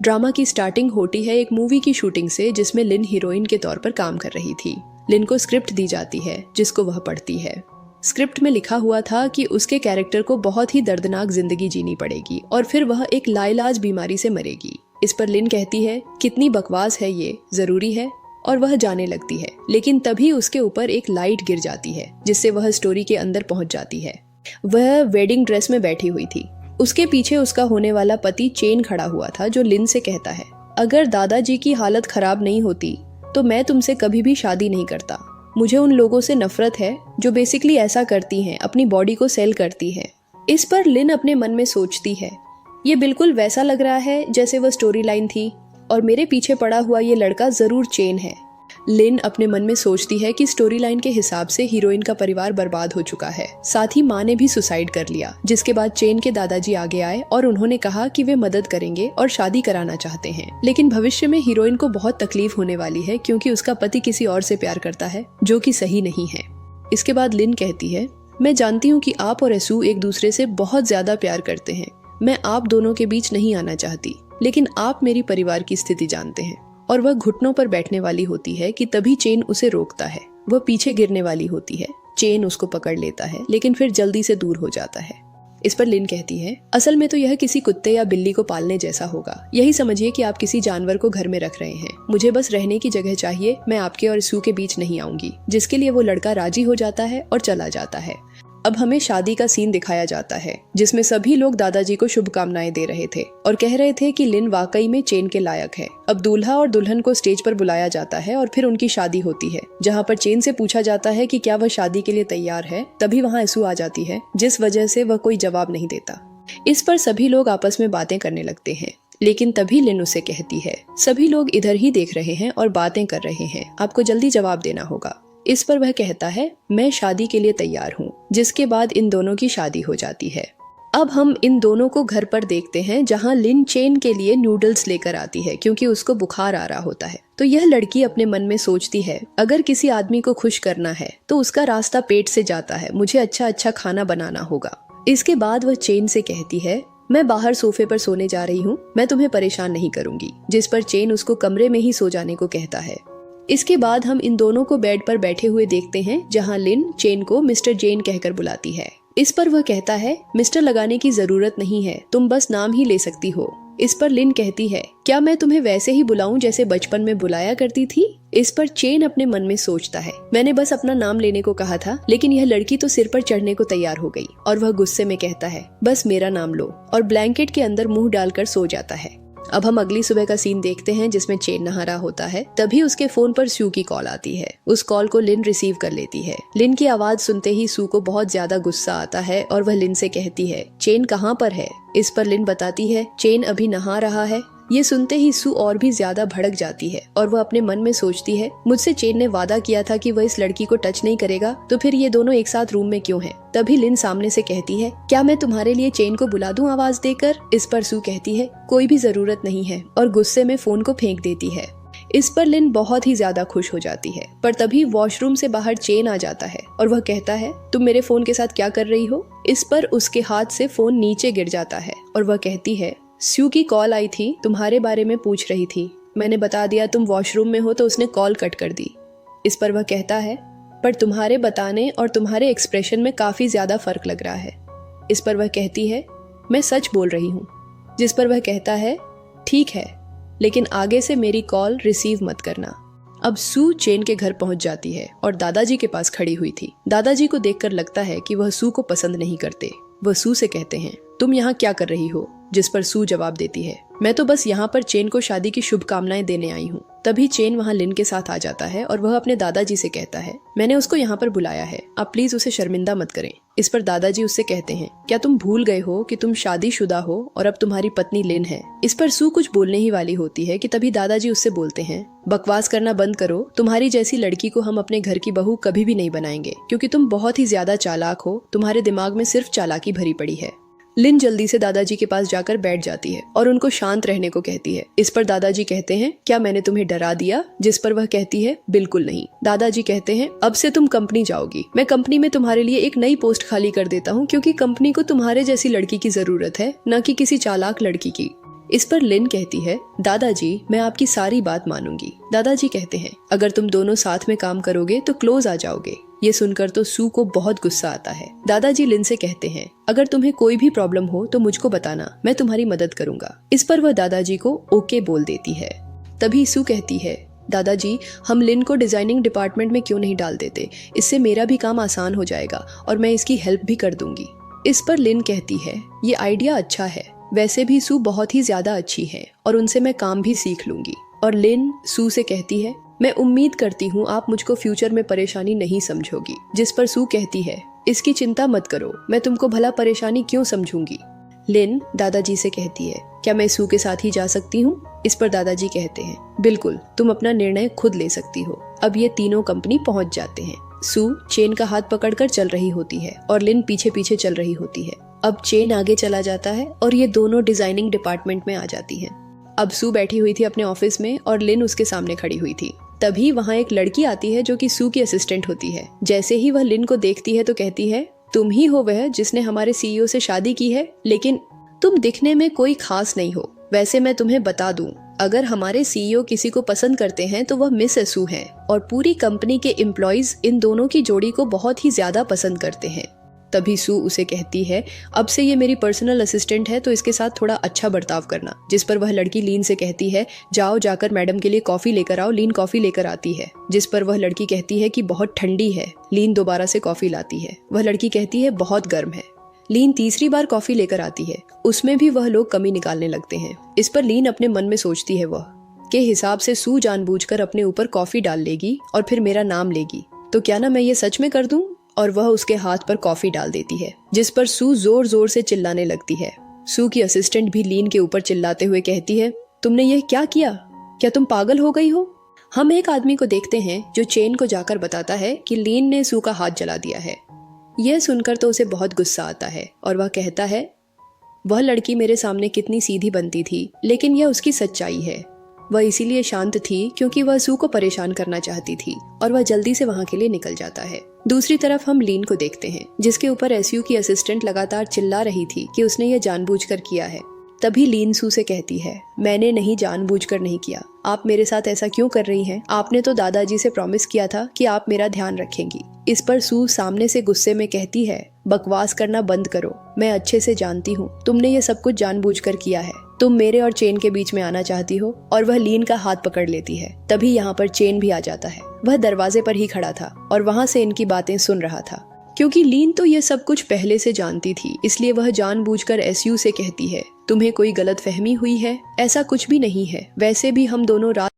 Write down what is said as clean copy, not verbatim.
Drama की starting होती है एक मूवी की शूटिंग से जिसमें लिन हीरोइन के तौर पर काम कर रही थी। लिन को स्क्रिप्ट दी जाती है जिसको वह पढ़ती है। स्क्रिप्ट में लिखा हुआ था कि उसके कैरेक्टर को बहुत ही दर्दनाक जिंदगी जीनी पड़ेगी और फिर वह एक लाइलाज बीमारी से मरेगी। इस पर लिन कहती है कितनी बकवास है ये, जरूरी है, और वह जाने लगती है। लेकिन तभी उसके ऊपर एक लाइट गिर जाती है जिससे वह स्टोरी के अंदर पहुंच जाती है। वह वेडिंग ड्रेस में बैठी हुई थी। उसके पीछे उसका होने वाला पति चेन खड़ा हुआ था जो लिन से कहता है अगर दादाजी की हालत खराब नहीं होती तो मैं तुमसे कभी भी शादी नहीं करता। मुझे उन लोगों से नफरत है जो बेसिकली ऐसा करती हैं, अपनी बॉडी को सेल करती है। इस पर लिन अपने मन में सोचती है ये बिल्कुल वैसा लग रहा है जैसे वह स्टोरी लाइन थी और मेरे पीछे पड़ा हुआ ये लड़का जरूर चेन है। लिन अपने मन में सोचती है कि स्टोरी लाइन के हिसाब से हीरोइन का परिवार बर्बाद हो चुका है, साथ ही माँ ने भी सुसाइड कर लिया। जिसके बाद चेन के दादाजी आगे आए और उन्होंने कहा कि वे मदद करेंगे और शादी कराना चाहते हैं। लेकिन भविष्य में हीरोइन को बहुत तकलीफ होने वाली है क्योंकि उसका पति किसी और से प्यार करता है जो कि सही नहीं है। इसके बाद लिन कहती है मैं जानती हूँ कि आप और यसू एक दूसरे से बहुत ज्यादा प्यार करते हैं। मैं आप दोनों के बीच नहीं आना चाहती, लेकिन आप मेरी परिवार की स्थिति जानते हैं। और वह घुटनों पर बैठने वाली होती है कि तभी चेन उसे रोकता है। वह पीछे गिरने वाली होती है। चेन उसको पकड़ लेता है लेकिन फिर जल्दी से दूर हो जाता है। इस पर लिन कहती है असल में तो यह किसी कुत्ते या बिल्ली को पालने जैसा होगा। यही समझिए कि आप किसी जानवर को घर में रख रहे हैं। मुझे बस रहने की जगह चाहिए, मैं आपके और यसू के बीच नहीं आऊंगी। जिसके लिए वो लड़का राजी हो जाता है और चला जाता है। अब हमें शादी का सीन दिखाया जाता है जिसमें सभी लोग दादाजी को शुभकामनाएं दे रहे थे और कह रहे थे कि लिन वाकई में चेन के लायक है। अब दूल्हा और दुल्हन को स्टेज पर बुलाया जाता है और फिर उनकी शादी होती है, जहां पर चेन से पूछा जाता है कि क्या वह शादी के लिए तैयार है। तभी वहां यसू आ जाती है जिस वजह से वह कोई जवाब नहीं देता। इस पर सभी लोग आपस में बातें करने लगते हैं, लेकिन तभी लिन उसे कहती है सभी लोग इधर ही देख रहे हैं और बातें कर रहे हैं, आपको जल्दी जवाब देना होगा। इस पर वह कहता है मैं शादी के लिए तैयार हूँ। जिसके बाद इन दोनों की शादी हो जाती है। अब हम इन दोनों को घर पर देखते हैं जहाँ लिन चेन के लिए नूडल्स लेकर आती है क्योंकि उसको बुखार आ रहा होता है। तो यह लड़की अपने मन में सोचती है अगर किसी आदमी को खुश करना है तो उसका रास्ता पेट से जाता है, मुझे अच्छा अच्छा खाना बनाना होगा। इसके बाद वह चेन से कहती है मैं बाहर सोफे पर सोने जा रही हूँ, मैं तुम्हें परेशान नहीं करूंगी। जिस पर चेन उसको कमरे में ही सो जाने को कहता है। इसके बाद हम इन दोनों को बेड पर बैठे हुए देखते हैं जहां लिन चेन को मिस्टर जेन कहकर बुलाती है। इस पर वह कहता है मिस्टर लगाने की जरूरत नहीं है, तुम बस नाम ही ले सकती हो। इस पर लिन कहती है क्या मैं तुम्हें वैसे ही बुलाऊं जैसे बचपन में बुलाया करती थी। इस पर चेन अपने मन में सोचता है मैंने बस अपना नाम लेने को कहा था, लेकिन यह लड़की तो सिर पर चढ़ने को तैयार हो गई। और वह गुस्से में कहता है बस मेरा नाम लो, और ब्लैंकेट के अंदर मुंह डालकर सो जाता है। अब हम अगली सुबह का सीन देखते हैं जिसमें चेन नहा रहा होता है। तभी उसके फोन पर सू की कॉल आती है। उस कॉल को लिन रिसीव कर लेती है। लिन की आवाज सुनते ही सू को बहुत ज्यादा गुस्सा आता है और वह लिन से कहती है चेन कहाँ पर है। इस पर लिन बताती है चेन अभी नहा रहा है। ये सुनते ही सू और भी ज्यादा भड़क जाती है और वह अपने मन में सोचती है मुझसे चेन ने वादा किया था कि वह इस लड़की को टच नहीं करेगा, तो फिर ये दोनों एक साथ रूम में क्यों हैं? तभी लिन सामने से कहती है क्या मैं तुम्हारे लिए चेन को बुला दूं आवाज देकर। इस पर सू कहती है कोई भी जरूरत नहीं है और गुस्से में फोन को फेंक देती है। इस पर लिन बहुत ही ज्यादा खुश हो जाती है, पर तभी वॉशरूम से बाहर चेन आ जाता है और वह कहता है तुम मेरे फोन के साथ क्या कर रही हो। इस पर उसके हाथ से फोन नीचे गिर जाता है और वह कहती है सू की कॉल आई थी, तुम्हारे बारे में पूछ रही थी, मैंने बता दिया तुम वॉशरूम में हो तो उसने कॉल कट कर दी। इस पर वह कहता है पर तुम्हारे बताने और तुम्हारे एक्सप्रेशन में काफी ज्यादा फर्क लग रहा है। इस पर वह कहती है मैं सच बोल रही हूँ। जिस पर वह कहता है ठीक है, लेकिन आगे से मेरी कॉल रिसीव मत करना। अब सू चेन के घर पहुंच जाती है और दादाजी के पास खड़ी हुई थी। दादाजी को देखकर लगता है कि वह सू को पसंद नहीं करते। वह सू से कहते हैं तुम यहाँ क्या कर रही हो। जिस पर सू जवाब देती है मैं तो बस यहाँ पर चेन को शादी की शुभकामनाएं देने आई हूँ। तभी चेन वहाँ लिन के साथ आ जाता है और वह अपने दादाजी से कहता है मैंने उसको यहाँ पर बुलाया है, आप प्लीज उसे शर्मिंदा मत करें। इस पर दादाजी उससे कहते हैं क्या तुम भूल गए हो कि तुम शादीशुदा हो और अब तुम्हारी पत्नी लिन है। इस पर सू कुछ बोलने ही वाली होती है कि तभी दादाजी उससे बोलते हैं बकवास करना बंद करो, तुम्हारी जैसी लड़की को हम अपने घर की बहू कभी भी नहीं बनाएंगे क्योंकि तुम बहुत ही ज्यादा चालाक हो, तुम्हारे दिमाग में सिर्फ चालाकी भरी पड़ी है। लिन जल्दी से दादाजी के पास जाकर बैठ जाती है और उनको शांत रहने को कहती है। इस पर दादाजी कहते हैं क्या मैंने तुम्हें डरा दिया। जिस पर वह कहती है बिल्कुल नहीं। दादाजी कहते हैं अब से तुम कंपनी जाओगी, मैं कंपनी में तुम्हारे लिए एक नई पोस्ट खाली कर देता हूँ क्योंकि कंपनी को तुम्हारे जैसी लड़की की जरूरत है, न कि किसी चालाक लड़की की। इस पर लिन कहती है, दादाजी मैं आपकी सारी बात मानूंगी। दादाजी कहते हैं, अगर तुम दोनों साथ में काम करोगे तो क्लोज आ जाओगे। ये सुनकर तो सू को बहुत गुस्सा आता है। दादाजी लिन से कहते हैं, अगर तुम्हें कोई भी प्रॉब्लम हो तो मुझको बताना, मैं तुम्हारी मदद करूंगा। इस पर वह दादाजी को ओके बोल देती है। तभी सू कहती है, दादाजी हम लिन को डिजाइनिंग डिपार्टमेंट में क्यों नहीं डाल देते, इससे मेरा भी काम आसान हो जाएगा और मैं इसकी हेल्प भी कर दूंगी। इस पर लिन कहती है, ये आइडिया अच्छा है, वैसे भी सू बहुत ही ज्यादा अच्छी है और उनसे मैं काम भी सीख लूंगी। और लिन सू से कहती है, मैं उम्मीद करती हूँ आप मुझको फ्यूचर में परेशानी नहीं समझोगी। जिस पर सू कहती है, इसकी चिंता मत करो, मैं तुमको भला परेशानी क्यों समझूंगी। लिन दादाजी से कहती है, क्या मैं सू के साथ ही जा सकती हूँ। इस पर दादाजी कहते हैं, बिल्कुल तुम अपना निर्णय खुद ले सकती हो। अब ये तीनों कंपनी पहुंच जाते हैं। सू चेन का हाथ पकड़कर चल रही होती है और लिन पीछे पीछे चल रही होती है। अब चेन आगे चला जाता है और ये दोनों डिजाइनिंग डिपार्टमेंट में आ जाती हैं। अब सू बैठी हुई थी अपने ऑफिस में और लिन उसके सामने खड़ी हुई थी। तभी वहाँ एक लड़की आती है जो कि सू की असिस्टेंट होती है। जैसे ही वह लिन को देखती है तो कहती है, तुम ही हो वह जिसने हमारे सीईओ से शादी की है, लेकिन तुम दिखने में कोई खास नहीं हो। वैसे मैं तुम्हें बता दूं, अगर हमारे सीईओ किसी को पसंद करते हैं तो वह मिस सू हैं और पूरी कंपनी के एम्प्लॉइज इन दोनों की जोड़ी को बहुत ही ज्यादा पसंद करते हैं। तभी सू उसे कहती है, अब से ये मेरी पर्सनल असिस्टेंट है तो इसके साथ थोड़ा अच्छा बर्ताव करना। जिस पर वह लड़की लीन से कहती है, जाओ जाकर मैडम के लिए कॉफी लेकर आओ। लीन कॉफी लेकर आती है। जिस पर वह लड़की कहती है कि बहुत ठंडी है। लीन दोबारा से कॉफी लाती है। वह लड़की कहती है, बहुत गर्म है। लीन तीसरी बार कॉफी लेकर आती है। उसमें भी वह लोग कमी निकालने लगते हैं। इस पर लीन अपने मन में सोचती है, वह के हिसाब से सू जानबूझकर अपने ऊपर कॉफी डाल लेगी और फिर मेरा नाम लेगी, तो क्या ना मैं ये सच में कर दूं। और वह उसके हाथ पर कॉफी डाल देती है। जिस पर सू जोर जोर से चिल्लाने लगती है। सू की असिस्टेंट भी लीन के ऊपर चिल्लाते हुए कहती है, तुमने यह क्या किया, क्या तुम पागल हो गई हो। हम एक आदमी को देखते हैं जो चेन को जाकर बताता है कि लीन ने सू का हाथ जला दिया है। यह सुनकर तो उसे बहुत गुस्सा आता है और वह कहता है, वह लड़की मेरे सामने कितनी सीधी बनती थी, लेकिन यह उसकी सच्चाई है। वह इसीलिए शांत थी क्योंकि वह सू को परेशान करना चाहती थी और वह जल्दी से वहां के लिए निकल जाता है। दूसरी तरफ हम लीन को देखते हैं जिसके ऊपर एसयू की असिस्टेंट लगातार चिल्ला रही थी कि उसने यह जानबूझकर किया है। तभी लीन सू से कहती है, मैंने नहीं जानबूझकर नहीं किया, आप मेरे साथ ऐसा क्यों कर रही हैं? आपने तो दादाजी से प्रॉमिस किया था कि आप मेरा ध्यान रखेंगी। इस पर सू सामने से गुस्से में कहती है, बकवास करना बंद करो, मैं अच्छे से जानती हूँ तुमने ये सब कुछ जानबूझकर किया है। तुम मेरे और चेन के बीच में आना चाहती हो। और वह लीन का हाथ पकड़ लेती है। तभी यहाँ पर चेन भी आ जाता है। वह दरवाजे पर ही खड़ा था और वहाँ से इनकी बातें सुन रहा था। क्योंकि लीन तो ये सब कुछ पहले से जानती थी, इसलिए वह जानबूझकर एसयू से कहती है, तुम्हें कोई गलतफहमी हुई है, ऐसा कुछ भी नहीं है। वैसे भी हम दोनों रात